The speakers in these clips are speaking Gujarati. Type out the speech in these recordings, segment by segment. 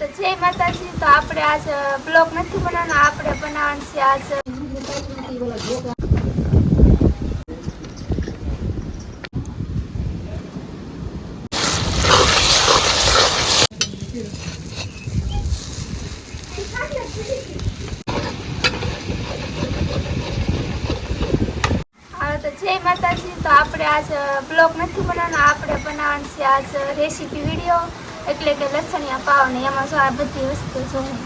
તો જય માતાજી. તો આપણે આજ બ્લોગ નથી બનાવવાનો, આપણે બનાવવાનું છે આજ જય માતાજી. તો આપણે આજ બ્લોગ નથી બનાવવાનો, આપણે બનાવવાનું છે આજ રેસીપી વિડીયો, એટલે કે લસણિયા પાવ. ને એમાં જો આ બધી વસ્તુ જોઈએ.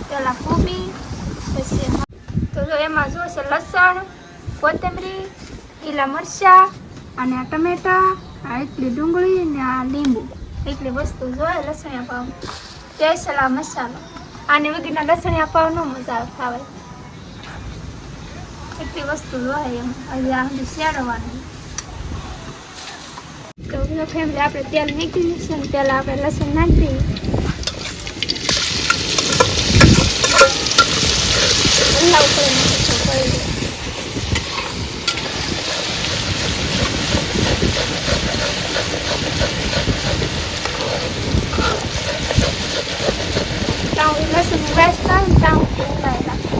પહેલાં કોબી, પછી તો જો એમાં જોશે લસણ, કોથમરી, લીલા મરચાં અને આ ટમેટા, આ એટલી ડુંગળી ને આ લીંબુ, એટલી વસ્તુ જોઈએ લસણિયા પાવ. સ્પેશિયલ મસાલો, આને વગરના લસણિયા પાવ ન મજા આવે ખાવાય. એટલી વસ્તુ હોય એમ હજી આ બધું શેરવાનું. તો ફેમિલી આપણે તેલ મૂકી દઈશું ને પહેલાં આપણે લસણ નાખી દઈએ. હલાવ કરી નાખીશું કરી દઈએ. ત્યાં લસણની વાસ થાય ને ત્યાં ઉલાઈ રાખે.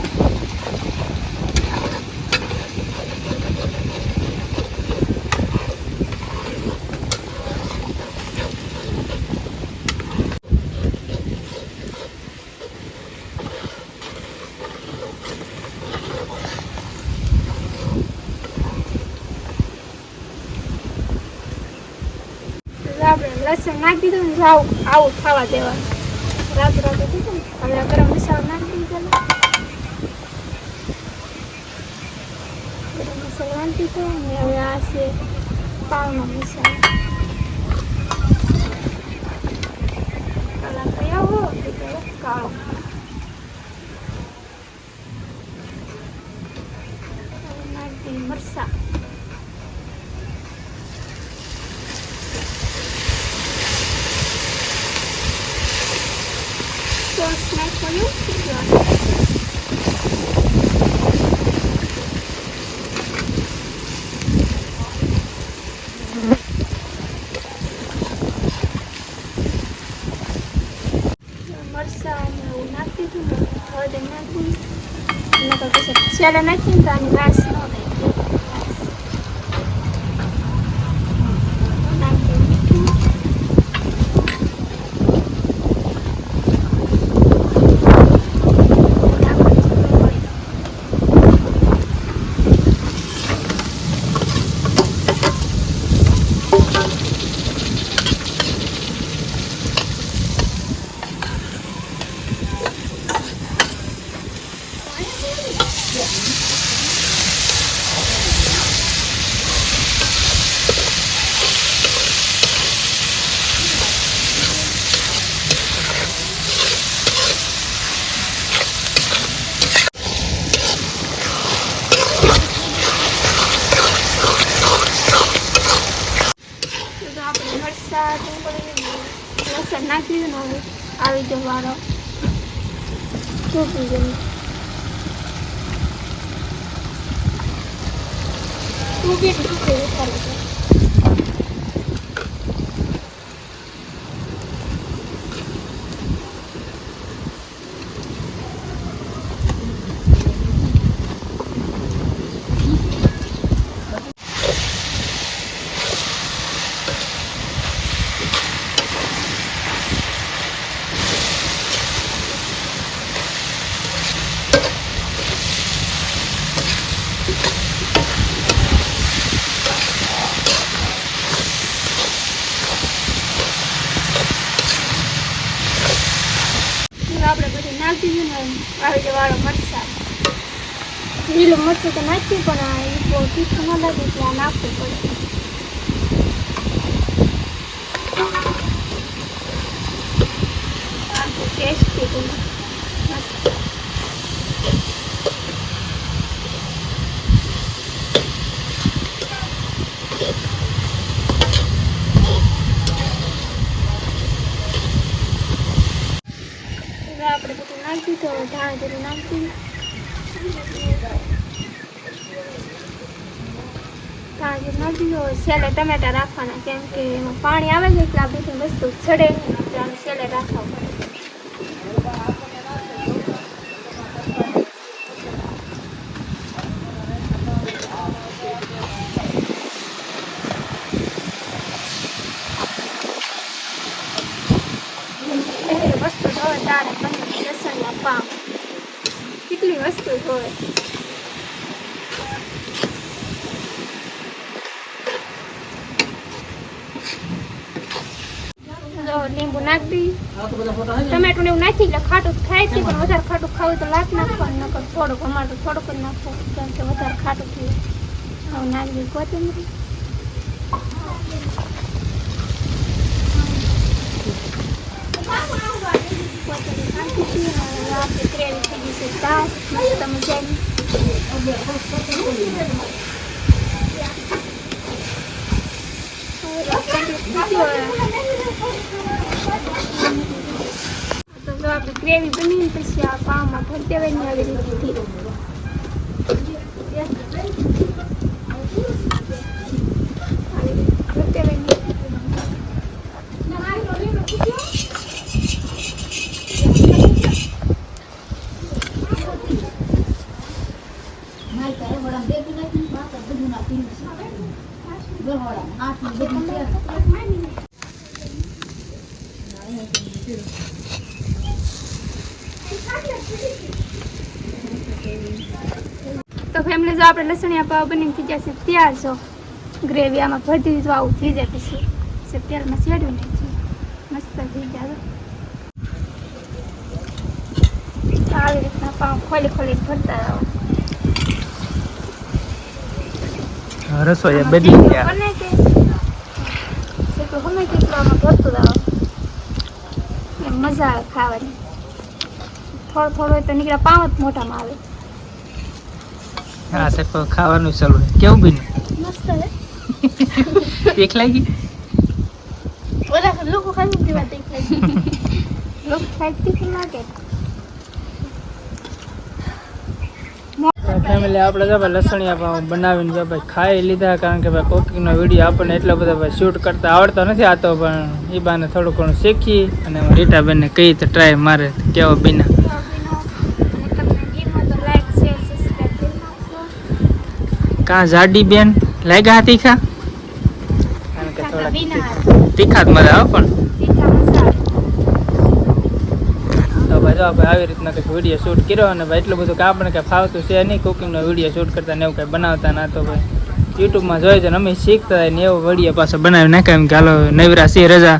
આપણે લસણ નાખી દીધું ને આવું ખાવા દેવાનું. રાત દીધું ને હવે આ ગરમ મસાલો નાખી દીધો. ગરમ મસાલો નાખી દીધો ને હવે આ છે પાવનો મસાલો. કલર કયો હો કાળો. નાખી મરચાં. સોસ નાખ્યું મરચાં ને એવું નાખી દીધું. હળદર નાખી નકર પછી છેલ્લે નાખીને તો આની વાસ ન થાય. લસણ નાખી દીધું ને હવે આવી ગયો વાળો ચૂપી ગયું. ચૂપી ઉતારી દો. આપણે બધું નાખી દીધું ને આવી જાય વાળો મરચાં. લીલું મરચું તો નાખ્યું પણ આ બહુ તીખું ન લાગે એટલે આ નાખવું પડે. ટેસ્ટી મસ્ત. આપણે બધું નાખી તો ધાણા જીરું નાખી. ધાણા જીરું નાખી દો. છેલ્લે ટમેટા રાખવાના, કેમ કે એમાં પાણી આવે છે એટલે આ બધી વસ્તુ ચડે નહીં એટલે આને છેલ્લે રાખવા પડે. કેટલી વસ્તુ જોવે તારે લસણિયા પાવ કેટલી વસ્તુ જોવે લીંબુ નાખી ટમેટું એવું નાખી એટલે ખાટું થાય છે પણ વધારે ખાટું ખાવું તો લાટ નાખવાનું નકર થોડુંક અમારે થોડુંક જ નાખવું કેમ કે વધારે ખાટું થયું હવે નાખી કોથમીર આપણી ગ્રેવી થઈ ગઈ છે દાળ મસ્ત મજાની તો જો આપણી ગ્રેવી બનીને પછી આ પાવમાં ભરી દેવાની આવી રીતથી તો ફેમિલી જો આપણે લસણિયા પાવ બનીને થઈ જશે તૈયાર છો ગ્રેવી આમાં ભરી દીધી તો આવું થઈ જાય પછી તેલમાં સેડ્યું નાખીએ મસ્ત થઈ જાય આવી રીતના પાવ ખોલી ખોલીને ભરતા આવો રસોઈ બદલી ગયા બને કે ગમે તેટલું આમાં ભરતું આવો મજા આવે ખાવાની થોડું હોય તો નીકળ્યા પાવ જ મોટામાં આવે હા સાહેબ ખાવાનું ચાલુ કેવું બન્યું મસ્ત હે દેખ લાગી ઓલા લોકો ખાઈ દીવા દેખ લાગી લોકો ખાઈ તીખું લાગે ફેમિલી આપણે જો ભાઈ લસણિયા પાવ બનાવીને જો ભાઈ ખાઈ લીધા કારણ કે ભાઈ કુકિંગનો વિડીયો આપણને એટલો બધો ભાઈ શૂટ કરતા આવડતો નથી આતો પણ એ બાને થોડું ઘણું શીખી અને રીટાબેનને કહી તો ટ્રાય મારે કેવો બીના કાં જાડી બેન લાગ્યા તીખા કારણ કે થોડા તીખા જ મજા આવે પણ તો ભાઈ જો આપણે આવી રીતના કંઈક વિડીયો શૂટ કર્યો અને ભાઈ એટલું બધું કે આપણે કંઈ ફાવતું છે નહીં કુકિંગનો વિડીયો શૂટ કરતા ને એવું કંઈ બનાવતા ના તો ભાઈ યુટ્યુબમાં જોઈ છે ને અમે શીખતા હોય ને એવો વિડીયો પાછો બનાવી નાખે એમ કે હાલો નવરા સી રજા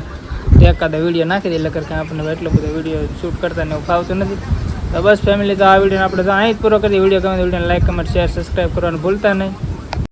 એકાદો વિડીયો નાખી દે એટલે કે આપણને એટલો બધો વિડીયો શૂટ કરતા ને એવું ફાવતું નથી તો બસ ફેમિલી તો આ વિડીયો આપણે તો અહીં જ પૂરો કરી વિડીયો ગમે video like comment share subscribe કરવાનું ભૂલતા નહીં